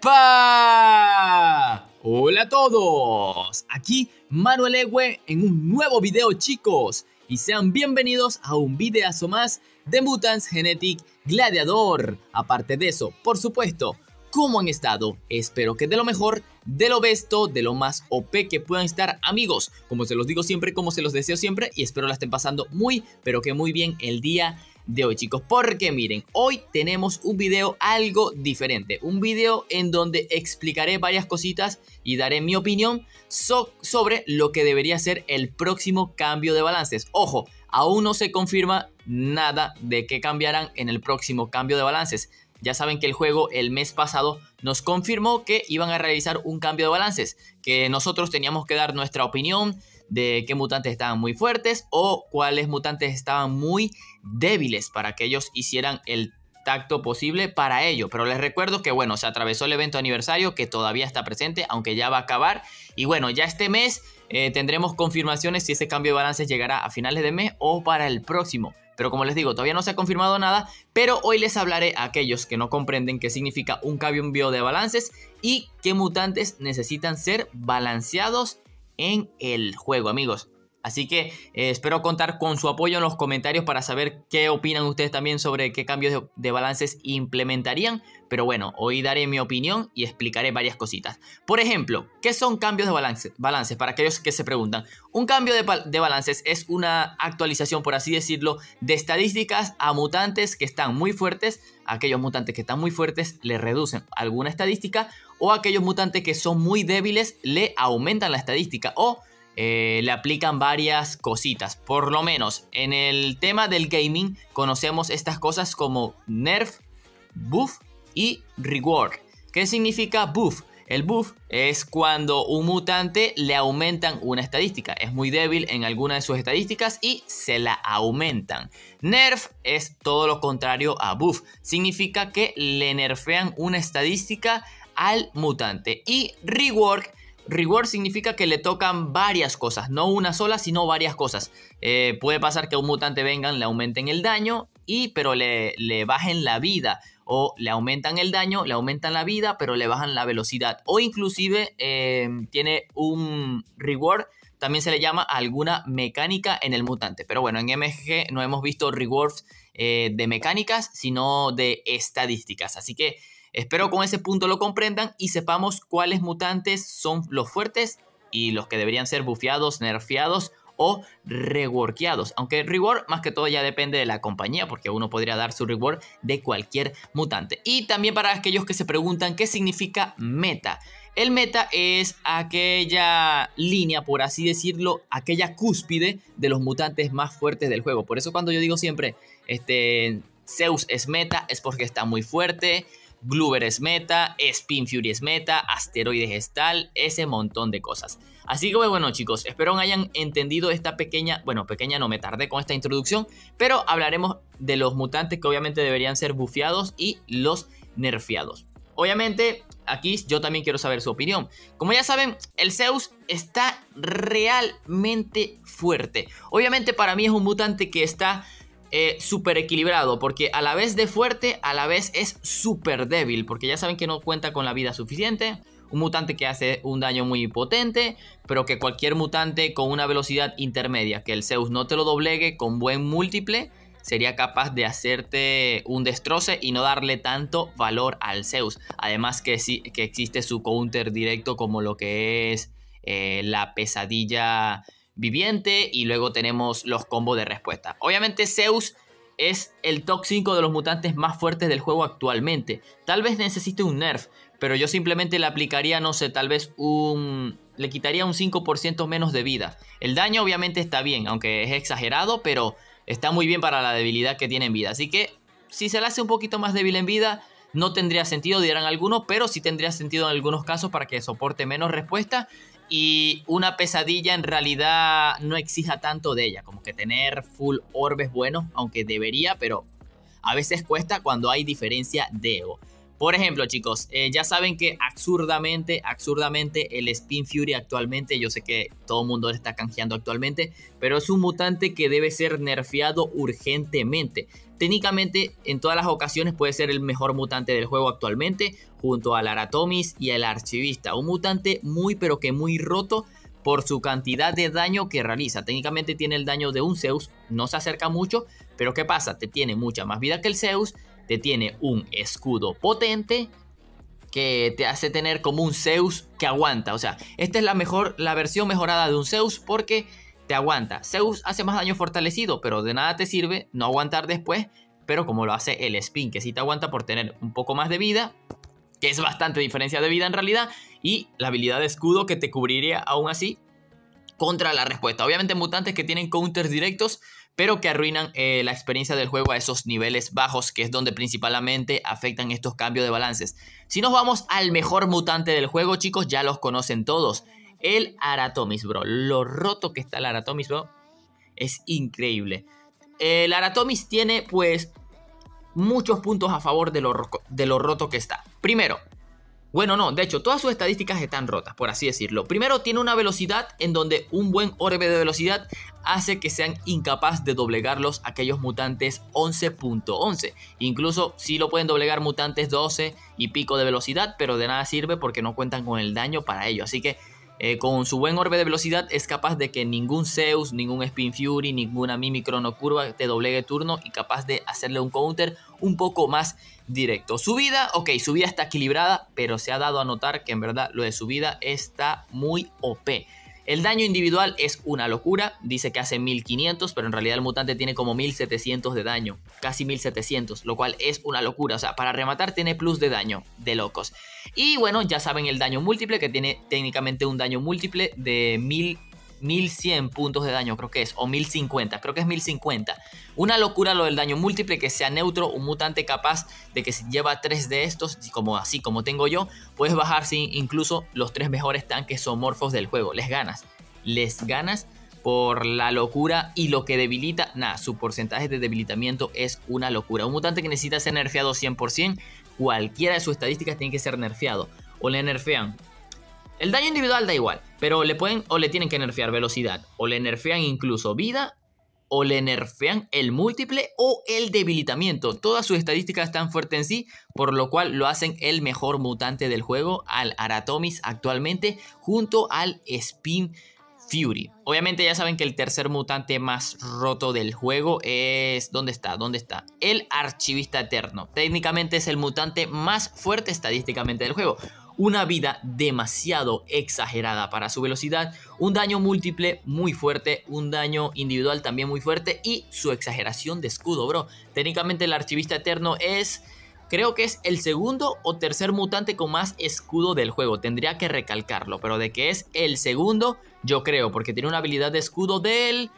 ¡Epa! Hola a todos, aquí Manuel Ewe en un nuevo video, chicos, y sean bienvenidos a un videazo más de Mutants Genetic Gladiador. Aparte de eso, por supuesto, ¿cómo han estado? Espero que de lo mejor, de lo besto, de lo más OP que puedan estar, amigos. Como se los digo siempre, como se los deseo siempre, y espero la estén pasando muy, pero que muy bien el día de hoy, chicos, porque miren, hoy tenemos un video algo diferente, un video en donde explicaré varias cositas y daré mi opinión sobre lo que debería ser el próximo cambio de balances. Ojo, aún no se confirma nada de qué cambiarán en el próximo cambio de balances. Ya saben que el juego el mes pasado nos confirmó que iban a realizar un cambio de balances, que nosotros teníamos que dar nuestra opinión de qué mutantes estaban muy fuertes o cuáles mutantes estaban muy débiles para que ellos hicieran el tacto posible para ello. Pero les recuerdo que bueno, se atravesó el evento aniversario que todavía está presente, aunque ya va a acabar. Y bueno, ya este mes tendremos confirmaciones si ese cambio de balances llegará a finales de mes o para el próximo. Pero como les digo, todavía no se ha confirmado nada, pero hoy les hablaré a aquellos que no comprenden qué significa un cambio de balances y qué mutantes necesitan ser balanceados en el juego, amigos. Así que espero contar con su apoyo en los comentarios para saber qué opinan ustedes también sobre qué cambios de balances implementarían. Pero bueno, hoy daré mi opinión y explicaré varias cositas. Por ejemplo, ¿qué son cambios de balances? Para aquellos que se preguntan. Un cambio de balances es una actualización, por así decirlo, de estadísticas a mutantes que están muy fuertes. Aquellos mutantes que están muy fuertes le reducen alguna estadística, o aquellos mutantes que son muy débiles le aumentan la estadística o le aplican varias cositas. Por lo menos en el tema del gaming conocemos estas cosas como nerf, buff y rework. ¿Qué significa buff? El buff es cuando un mutante le aumentan una estadística. Es muy débil en alguna de sus estadísticas y se la aumentan. Nerf es todo lo contrario a buff. Significa que le nerfean una estadística al mutante. Y rework significa que le tocan varias cosas, no una sola, sino varias cosas. Puede pasar que a un mutante vengan, le aumenten el daño, pero le bajen la vida. O le aumentan el daño, le aumentan la vida, pero le bajan la velocidad. O inclusive tiene un reward, también se le llama alguna mecánica en el mutante. Pero bueno, en MGG no hemos visto rewards de mecánicas, sino de estadísticas. Así que espero con ese punto lo comprendan y sepamos cuáles mutantes son los fuertes y los que deberían ser bufeados, nerfeados o reworkeados. Aunque el reward más que todo ya depende de la compañía, porque uno podría dar su reward de cualquier mutante. Y también para aquellos que se preguntan qué significa meta. El meta es aquella línea, por así decirlo, aquella cúspide de los mutantes más fuertes del juego. Por eso cuando yo digo siempre, Zeus es meta, es porque está muy fuerte. Gloober es meta, Spin Fury es meta, Asteroides es tal, ese montón de cosas. Así que bueno, chicos, espero hayan entendido esta pequeña, bueno, pequeña no, me tardé con esta introducción, pero hablaremos de los mutantes que obviamente deberían ser bufeados y los nerfeados. Obviamente, aquí yo también quiero saber su opinión. Como ya saben, el Zeus está realmente fuerte. Obviamente para mí es un mutante que está súper equilibrado, porque a la vez de fuerte, a la vez es súper débil, porque ya saben que no cuenta con la vida suficiente. Un mutante que hace un daño muy potente, pero que cualquier mutante con una velocidad intermedia, que el Zeus no te lo doblegue con buen múltiple, sería capaz de hacerte un destroce y no darle tanto valor al Zeus. Además que existe su counter directo como lo que es la pesadilla viviente, y luego tenemos los combos de respuesta. Obviamente Zeus es el top 5 de los mutantes más fuertes del juego actualmente. Tal vez necesite un nerf, pero yo simplemente le aplicaría, no sé, tal vez le quitaría un 5% menos de vida. El daño obviamente está bien, aunque es exagerado, pero está muy bien para la debilidad que tiene en vida. Así que si se le hace un poquito más débil en vida, no tendría sentido, dirán algunos, pero sí tendría sentido en algunos casos para que soporte menos respuesta. Y una pesadilla en realidad no exija tanto de ella, como que tener full orbes buenos, aunque debería, pero a veces cuesta cuando hay diferencia de ego. Por ejemplo, chicos, ya saben que absurdamente el Spin Fury actualmente, yo sé que todo el mundo le está canjeando actualmente, pero es un mutante que debe ser nerfeado urgentemente. Técnicamente, en todas las ocasiones puede ser el mejor mutante del juego actualmente, junto al Aratomis y al Archivista. Un mutante muy pero que muy roto por su cantidad de daño que realiza. Técnicamente tiene el daño de un Zeus, no se acerca mucho, pero ¿qué pasa? Te tiene mucha más vida que el Zeus, te tiene un escudo potente que te hace tener como un Zeus que aguanta. O sea, esta es la versión mejorada de un Zeus porque te aguanta. Zeus hace más daño fortalecido, pero de nada te sirve no aguantar después, pero como lo hace el Spin, que sí te aguanta por tener un poco más de vida, que es bastante diferencia de vida en realidad, y la habilidad de escudo que te cubriría aún así contra la respuesta. Obviamente mutantes que tienen counters directos, pero que arruinan la experiencia del juego a esos niveles bajos, que es donde principalmente afectan estos cambios de balances. Si nos vamos al mejor mutante del juego, chicos, ya los conocen todos. El Aratomis, bro. Lo roto que está el Aratomis, bro, es increíble. El Aratomis tiene, pues, muchos puntos a favor de lo roto que está. Primero, bueno, no, de hecho, todas sus estadísticas están rotas, por así decirlo. Primero, tiene una velocidad en donde un buen orbe de velocidad hace que sean incapaz de doblegarlos aquellos mutantes 11.11. Incluso sí lo pueden doblegar mutantes 12 y pico de velocidad, pero de nada sirve porque no cuentan con el daño para ello. Así que con su buen orbe de velocidad es capaz de que ningún Zeus, ningún Spin Fury, ninguna Mimikron Curva te doblegue turno y capaz de hacerle un counter un poco más directo. Su vida, ok, su vida está equilibrada, pero se ha dado a notar que en verdad lo de su vida está muy OP. El daño individual es una locura, dice que hace 1500, pero en realidad el mutante tiene como 1700 de daño, casi 1700, lo cual es una locura. O sea, para rematar tiene plus de daño, de locos. Y bueno, ya saben el daño múltiple, que tiene técnicamente un daño múltiple de 1100 puntos de daño, creo que es, o 1050, creo que es 1050. Una locura lo del daño múltiple, que sea neutro, un mutante capaz de que si lleva 3 de estos, así como tengo yo, puedes bajar incluso los 3 mejores tanques o morfos del juego. Les ganas por la locura y lo que debilita, nada, su porcentaje de debilitamiento es una locura. Un mutante que necesita ser nerfeado 100%, cualquiera de sus estadísticas tiene que ser nerfeado, o le nerfean. El daño individual da igual, pero le pueden o le tienen que nerfear velocidad, o le nerfean incluso vida, o le nerfean el múltiple o el debilitamiento. Todas sus estadísticas están fuertes en sí, por lo cual lo hacen el mejor mutante del juego, al Aratomis actualmente, junto al Spin Fury. Obviamente ya saben que el tercer mutante más roto del juego es... ¿Dónde está? El Archivista Eterno. Técnicamente es el mutante más fuerte estadísticamente del juego. Una vida demasiado exagerada para su velocidad, un daño múltiple muy fuerte, un daño individual también muy fuerte y su exageración de escudo, bro. Técnicamente el Archivista Eterno es... creo que es el segundo o tercer mutante con más escudo del juego. Tendría que recalcarlo, pero de que es el segundo, yo creo, porque tiene una habilidad de escudo del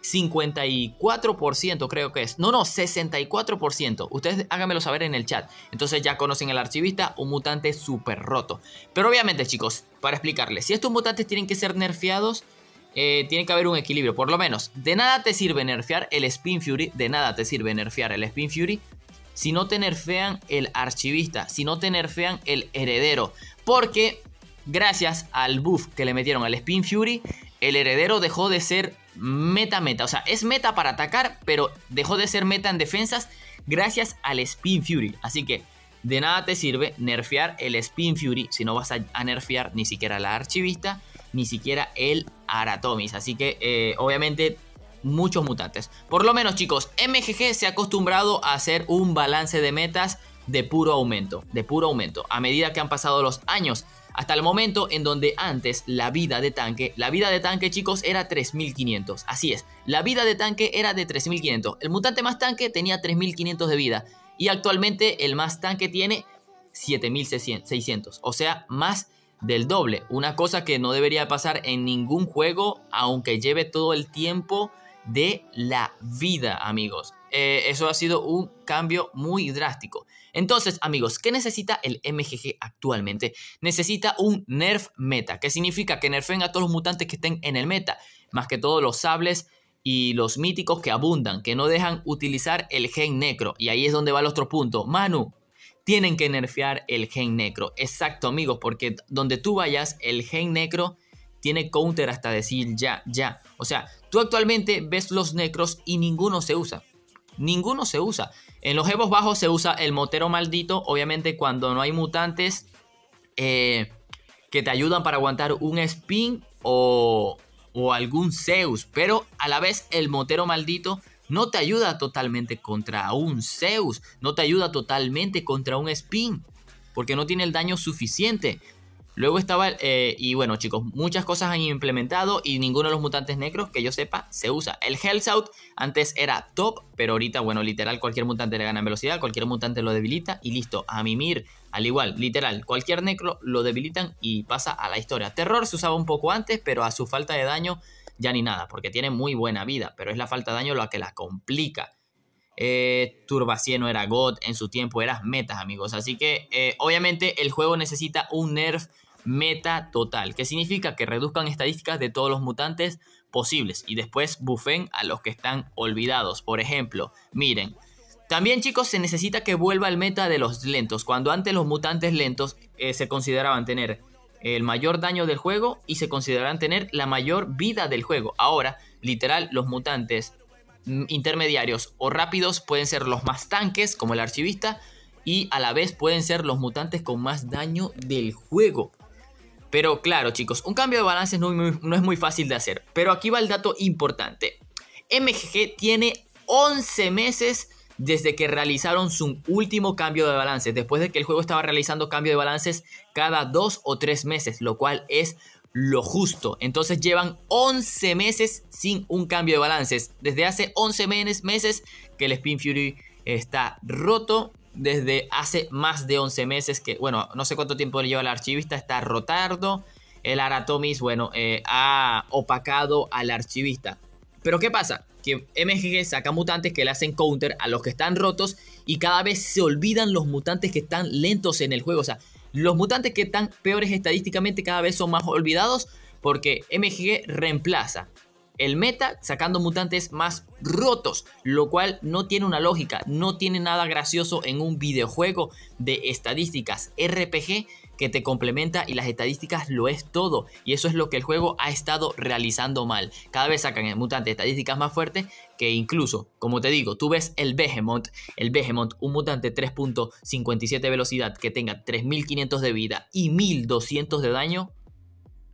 54%, creo que es. No, 64%. Ustedes háganmelo saber en el chat. Entonces ya conocen al Archivista, un mutante súper roto. Pero obviamente, chicos, para explicarles, si estos mutantes tienen que ser nerfeados, tiene que haber un equilibrio. Por lo menos, de nada te sirve nerfear el Spin Fury, si no te nerfean el Archivista, si no te nerfean el Heredero. Porque gracias al buff que le metieron al Spin Fury, el Heredero dejó de ser meta. O sea, es meta para atacar, pero dejó de ser meta en defensas gracias al Spin Fury. Así que de nada te sirve nerfear el Spin Fury si no vas a nerfear ni siquiera la Archivista, ni siquiera el Aratomis. Así que obviamente muchos mutantes. Por lo menos, chicos, MGG se ha acostumbrado a hacer un balance de metas de puro aumento, a medida que han pasado los años, hasta el momento en donde antes la vida de tanque, chicos, era 3500, así es, la vida de tanque era de 3500, el mutante más tanque tenía 3500 de vida, y actualmente el más tanque tiene 7600, o sea, más del doble, una cosa que no debería pasar en ningún juego, aunque lleve todo el tiempo de la vida, amigos. Eso ha sido un cambio muy drástico. Entonces, amigos, ¿qué necesita el MGG actualmente? Necesita un nerf meta. ¿Qué significa? Que nerfen a todos los mutantes que estén en el meta. Más que todos los sables y los míticos que abundan, que no dejan utilizar el gen necro. Y ahí es donde va el otro punto. Manu, tienen que nerfear el Gen Necro. Exacto, amigos, porque donde tú vayas, el Gen Necro tiene counter hasta decir ya. O sea, tú actualmente ves los Necros y ninguno se usa. Ninguno se usa. En los Evos bajos se usa el Motero Maldito, obviamente cuando no hay mutantes que te ayudan para aguantar un Spin o algún Zeus. Pero a la vez el Motero Maldito no te ayuda totalmente contra un Zeus. No te ayuda totalmente contra un Spin. Porque no tiene el daño suficiente. Luego estaba, y bueno chicos, muchas cosas han implementado y ninguno de los mutantes necros que yo sepa se usa. El Hellshout antes era top, pero ahorita, bueno, literal cualquier mutante le gana en velocidad, cualquier mutante lo debilita y listo. A Mimir, al igual, literal, cualquier necro lo debilitan y pasa a la historia. Terror se usaba un poco antes, pero a su falta de daño ya ni nada, porque tiene muy buena vida, pero es la falta de daño lo que la complica. Turbacieno era God, en su tiempo era metas, amigos. Así que obviamente el juego necesita un nerf meta total, que significa que reduzcan estadísticas de todos los mutantes posibles y después buffen a los que están olvidados. Por ejemplo, miren, también chicos se necesita que vuelva el meta de los lentos. Cuando antes los mutantes lentos se consideraban tener el mayor daño del juego y se consideraban tener la mayor vida del juego. Ahora, literal, los mutantes intermediarios o rápidos pueden ser los más tanques, como el archivista, y a la vez pueden ser los mutantes con más daño del juego. Pero claro chicos, un cambio de balance no es muy fácil de hacer. Pero aquí va el dato importante. MGG tiene 11 meses desde que realizaron su último cambio de balance. Después de que el juego estaba realizando cambio de balances cada 2 o 3 meses. Lo cual es lo justo. Entonces llevan 11 meses sin un cambio de balances. Desde hace 11 meses que el Spin Fury está roto. Desde hace más de 11 meses que, bueno, no sé cuánto tiempo lleva el archivista, está rotando. El Aratomis, bueno, ha opacado al archivista. Pero ¿qué pasa? Que MGG saca mutantes que le hacen counter a los que están rotos y cada vez se olvidan los mutantes que están lentos en el juego. O sea, los mutantes que están peores estadísticamente cada vez son más olvidados porque MGG reemplaza el meta sacando mutantes más rotos, lo cual no tiene una lógica, no tiene nada gracioso en un videojuego de estadísticas RPG que te complementa y las estadísticas lo es todo. Y eso es lo que el juego ha estado realizando mal. Cada vez sacan el mutante estadísticas más fuertes que incluso, como te digo, tú ves el Behemoth, un mutante 3.57 velocidad que tenga 3500 de vida y 1200 de daño.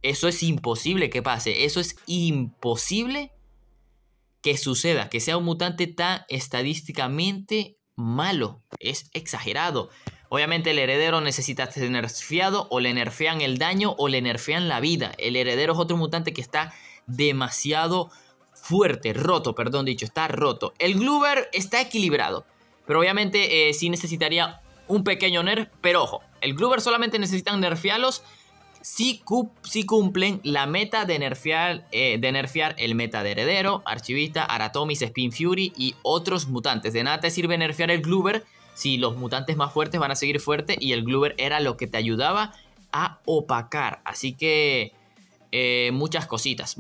Eso es imposible que pase, eso es imposible que suceda, que sea un mutante tan estadísticamente malo, es exagerado. Obviamente el heredero necesita ser nerfeado, o le nerfean el daño o le nerfean la vida. El heredero es otro mutante que está demasiado fuerte, está roto. El Gloober está equilibrado, pero obviamente sí necesitaría un pequeño nerf, pero ojo, el Gloober solamente necesitan nerfearlos si cumplen la meta de nerfear el meta de heredero, archivista, Aratomis, Spin Fury y otros mutantes. De nada te sirve nerfear el Gloober si los mutantes más fuertes van a seguir fuertes y el Gloober era lo que te ayudaba a opacar. Así que muchas cositas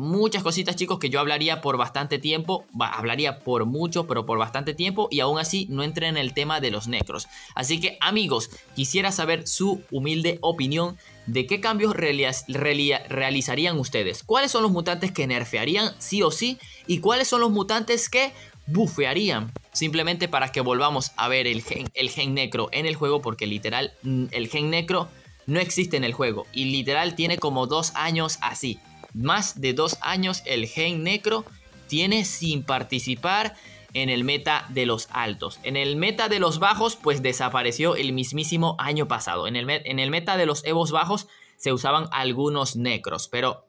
chicos que yo hablaría por bastante tiempo, hablaría por mucho, pero por bastante tiempo y aún así no entré en el tema de los necros. Así que amigos, quisiera saber su humilde opinión de qué cambios realizarían ustedes. ¿Cuáles son los mutantes que nerfearían sí o sí? ¿Y cuáles son los mutantes que bufearían? Simplemente para que volvamos a ver el gen necro en el juego, porque literal el gen necro no existe en el juego y literal tiene como 2 años así. Más de 2 años el gen necro tiene sin participar en el meta de los altos. En el meta de los bajos pues desapareció el mismísimo año pasado. En el meta de los evos bajos se usaban algunos necros, pero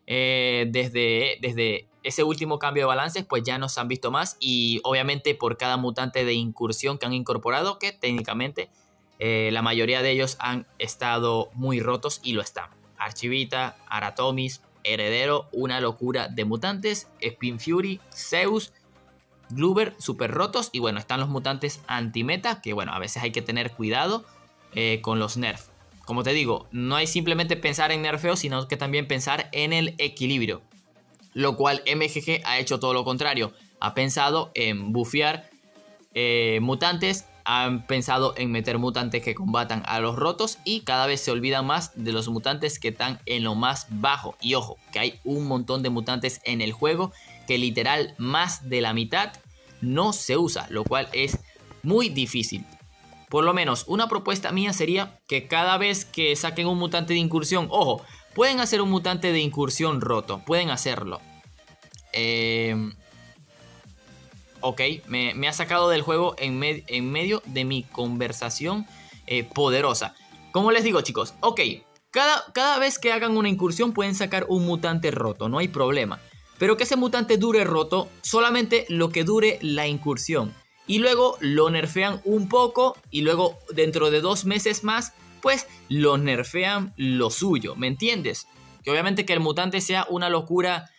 desde ese último cambio de balances pues ya no se han visto más. Y obviamente por cada mutante de incursión que han incorporado, que técnicamente la mayoría de ellos han estado muy rotos y lo están. Archivita, Aratomis, Heredero, una locura de mutantes, Spin Fury, Zeus, Gloober, super rotos. Y bueno, están los mutantes anti-meta, que bueno, a veces hay que tener cuidado con los nerfs. Como te digo, no hay simplemente pensar en nerfeo, sino que también pensar en el equilibrio. Lo cual MGG ha hecho todo lo contrario. Ha pensado en bufear mutantes han pensado en meter mutantes que combatan a los rotos y cada vez se olvidan más de los mutantes que están en lo más bajo. Y ojo, que hay un montón de mutantes en el juego que literal más de la mitad no se usa, lo cual es muy difícil. Por lo menos una propuesta mía sería que cada vez que saquen un mutante de incursión, ojo, pueden hacer un mutante de incursión roto, pueden hacerlo. Ok, me ha sacado del juego en medio de mi conversación poderosa. Como les digo, chicos, ok, cada vez que hagan una incursión pueden sacar un mutante roto, no hay problema. Pero que ese mutante dure roto solamente lo que dure la incursión. Y luego lo nerfean un poco y luego dentro de 2 meses más, pues lo nerfean lo suyo, ¿me entiendes? Que obviamente que el mutante sea una locura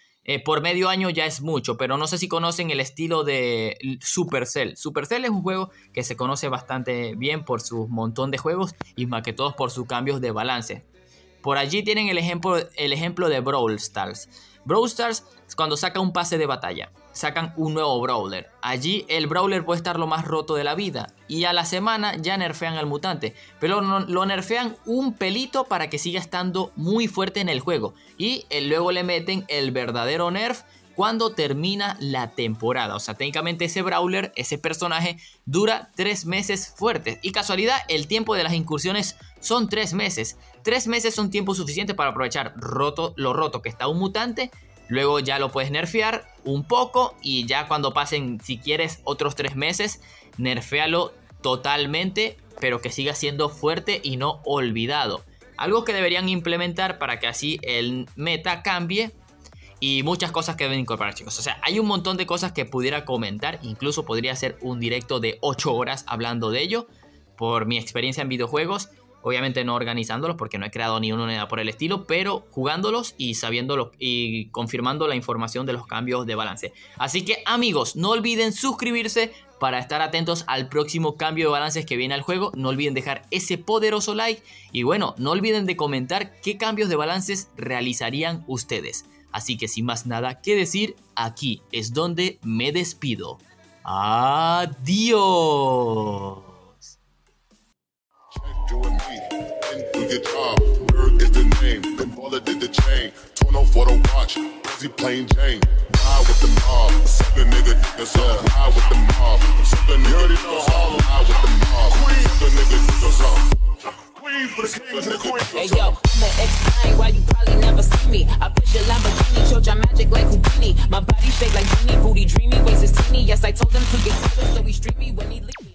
por medio año ya es mucho, pero no sé si conocen el estilo de Supercell. Supercell es un juego que se conoce bastante bien por su montón de juegos y más que todos por sus cambios de balance. Por allí tienen el ejemplo de Brawl Stars. Brawl Stars es cuando saca un pase de batalla, sacan un nuevo Brawler. Allí el Brawler puede estar lo más roto de la vida y a la semana ya nerfean al mutante, pero lo nerfean un pelito para que siga estando muy fuerte en el juego y luego le meten el verdadero nerf cuando termina la temporada. O sea, técnicamente ese Brawler, ese personaje dura 3 meses fuertes y casualidad el tiempo de las incursiones son 3 meses. 3 meses son tiempo suficiente para aprovechar lo roto que está un mutante. Luego ya lo puedes nerfear un poco y ya cuando pasen, si quieres, otros 3 meses, nerfealo totalmente, pero que siga siendo fuerte y no olvidado. Algo que deberían implementar para que así el meta cambie y muchas cosas que deben incorporar, chicos. O sea, hay un montón de cosas que pudiera comentar, incluso podría hacer un directo de 8 horas hablando de ello, por mi experiencia en videojuegos. Obviamente no organizándolos porque no he creado ni uno ni nada por el estilo, pero jugándolos y sabiéndolo y confirmando la información de los cambios de balance. Así que amigos, no olviden suscribirse para estar atentos al próximo cambio de balances que viene al juego. No olviden dejar ese poderoso like y bueno, no olviden de comentar qué cambios de balances realizarían ustedes. Así que sin más nada que decir, aquí es donde me despido. Adiós. You and me, and do your job. Bird is the name, then Baller did the chain. Torn off for the watch, busy plain Jane. Ride with the mob, suck a nigga, niggas up. Ride with the mob, suck a nigga, niggas up. Ride with the mob, suck a nigga, niggas up. Hey yo, I'ma explain why you probably never see me. I push a Lamborghini, show your magic like Houdini. My body shake like Genie, booty dreamy, waist is teeny. Yes, I told